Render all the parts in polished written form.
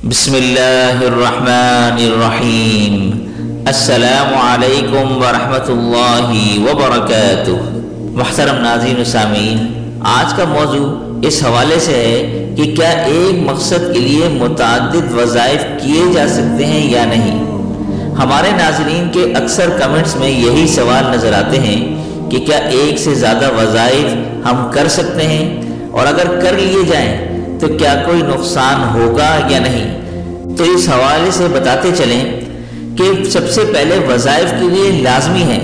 بسم اللہ الرحمن الرحیم۔ السلام علیکم ورحمۃ اللہ وبرکاتہ۔ محترم ناظرین و سامعین، آج کا موضوع اس حوالے سے ہے کہ کیا ایک مقصد کے لیے متعدد وظائف کیے جا سکتے ہیں یا نہیں۔ ہمارے ناظرین کے اکثر کمنٹس میں یہی سوال نظر آتے ہیں کہ کیا ایک سے زیادہ وظائف ہم کر سکتے ہیں، اور اگر کر لیے جائیں تو کیا کوئی نقصان ہوگا یا نہیں۔ تو اس حوالے سے بتاتے چلیں کہ سب سے پہلے وظائف کے لیے لازمی ہے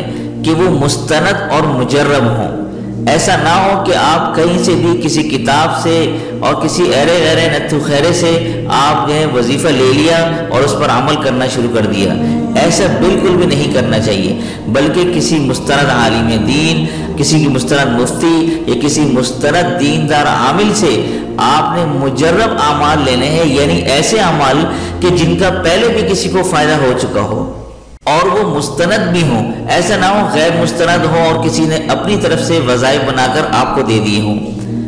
کہ وہ مستند اور مجرب ہوں۔ ایسا نہ ہو کہ آپ کہیں سے بھی کسی کتاب سے اور کسی ایرے غیرے نتھو خیرے سے آپ نے وظیفہ لے لیا اور اس پر عمل کرنا شروع کر دیا۔ ایسا بالکل بھی نہیں کرنا چاہیے، بلکہ کسی مستند عالم دین، کسی کی مستند مفتی یا کسی مستند دیندار عامل سے آپ نے مجرب اعمال لینے ہیں، یعنی ایسے اعمال کہ جن کا پہلے بھی کسی کو فائدہ ہو چکا ہو اور وہ مستند بھی ہوں۔ ایسا نہ ہو غیر مستند ہو اور کسی نے اپنی طرف سے وظائف بنا کر آپ کو دے دیے ہوں۔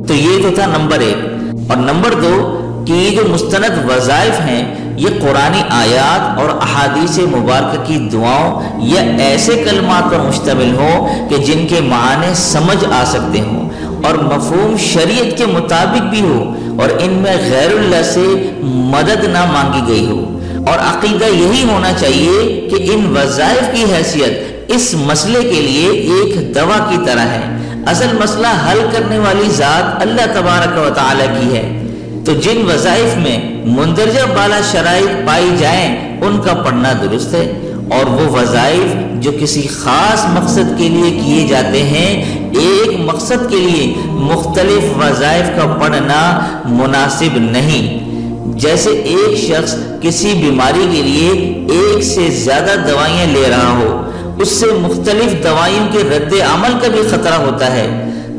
تو یہ تو تھا نمبر 1۔ اور نمبر 2 کہ یہ جو مستند وظائف ہیں یہ قرآنی آیات اور احادیث مبارکہ کی دعاؤں یا ایسے کلمات پر مشتمل ہوں کہ جن کے معنی سمجھ آ سکتے ہوں اور مفہوم شریعت کے مطابق بھی ہو، اور ان میں غیر اللہ سے مدد نہ مانگی گئی ہو۔ اور عقیدہ یہی ہونا چاہیے کہ ان وظائف کی حیثیت اس مسئلے کے لیے ایک دوا کی طرح ہے۔ اصل مسئلہ حل کرنے والی ذات اللہ تبارک و تعالی کی ہے۔ تو جن وظائف میں مندرجہ بالا شرائط پائی جائیں ان کا پڑھنا درست ہے، اور وہ وظائف جو کسی خاص مقصد کے لیے کیے جاتے ہیں، ایک مقصد کے لیے مختلف وظائف کا پڑھنا مناسب نہیں۔ جیسے ایک شخص کسی بیماری کے لیے ایک سے زیادہ دوائیاں لے رہا ہو، اس سے مختلف دوائیوں کے رد عمل کا بھی خطرہ ہوتا ہے،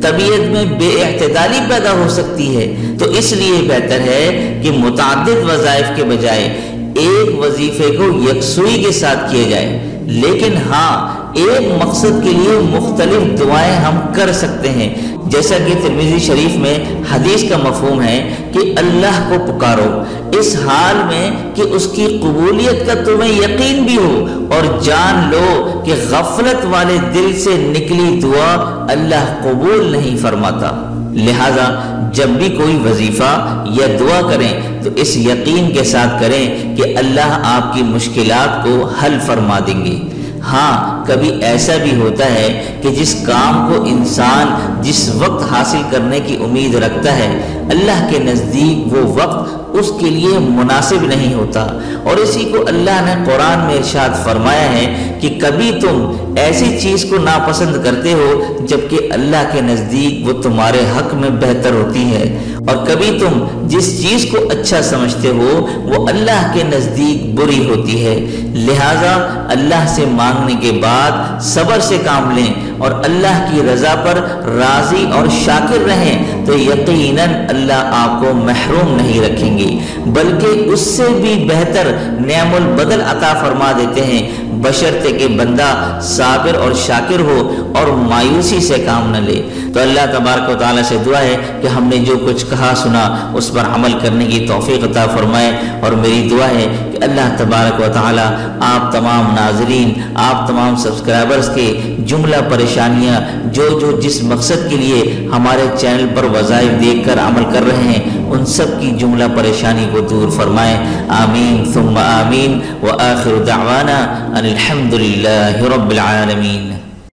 طبیعت میں بے اعتدالی پیدا ہو سکتی ہے۔ تو اس لیے بہتر ہے کہ متعدد وظائف کے بجائے ایک وظیفے کو یکسوئی کے ساتھ کیا جائے۔ لیکن ہاں، ایک مقصد کے لیے مختلف دعائیں ہم کر سکتے ہیں، جیسا کہ ترمذی شریف میں حدیث کا مفہوم ہے کہ اللہ کو پکارو اس حال میں کہ اس کی قبولیت کا تمہیں یقین بھی ہو، اور جان لو کہ غفلت والے دل سے نکلی دعا اللہ قبول نہیں فرماتا۔ لہذا جب بھی کوئی وظیفہ یا دعا کریں تو اس یقین کے ساتھ کریں کہ اللہ آپ کی مشکلات کو حل فرما دیں گے۔ ہاں، کبھی ایسا بھی ہوتا ہے کہ جس کام کو انسان جس وقت حاصل کرنے کی امید رکھتا ہے، اللہ کے نزدیک وہ وقت اس کے لیے مناسب نہیں ہوتا، اور اسی کو اللہ نے قرآن میں ارشاد فرمایا ہے کہ کبھی تم ایسی چیز کو ناپسند کرتے ہو جبکہ اللہ کے نزدیک وہ تمہارے حق میں بہتر ہوتی ہے، اور کبھی تم جس چیز کو اچھا سمجھتے ہو وہ اللہ کے نزدیک بری ہوتی ہے۔ لہذا اللہ سے مانگنے کے بعد صبر سے کام لیں اور اللہ کی رضا پر راضی اور شاکر رہیں، تو یقیناً اللہ آپ کو محروم نہیں رکھیں گے، بلکہ اس سے بھی بہتر نعم البدل عطا فرما دیتے ہیں، بشرطے کہ بندہ صابر اور شاکر ہو اور مایوسی سے کام نہ لے۔ تو اللہ تبارک و تعالیٰ سے دعا ہے کہ ہم نے جو کچھ کہا سنا اس پر عمل کرنے کی توفیق عطا فرمائے، اور میری دعا ہے کہ اللہ تبارک و تعالیٰ آپ تمام ناظرین، آپ تمام سبسکرائبرز کے جملہ پریشانیاں جو جس مقصد کے لیے ہمارے چینل پر وظائف دیکھ کر عمل کر رہے ہیں، ان سب کی جملہ پریشانی کو دور فرمائے۔ آمین ثم آمین، وآخر دعوانا ان الحمد للہ رب العالمین۔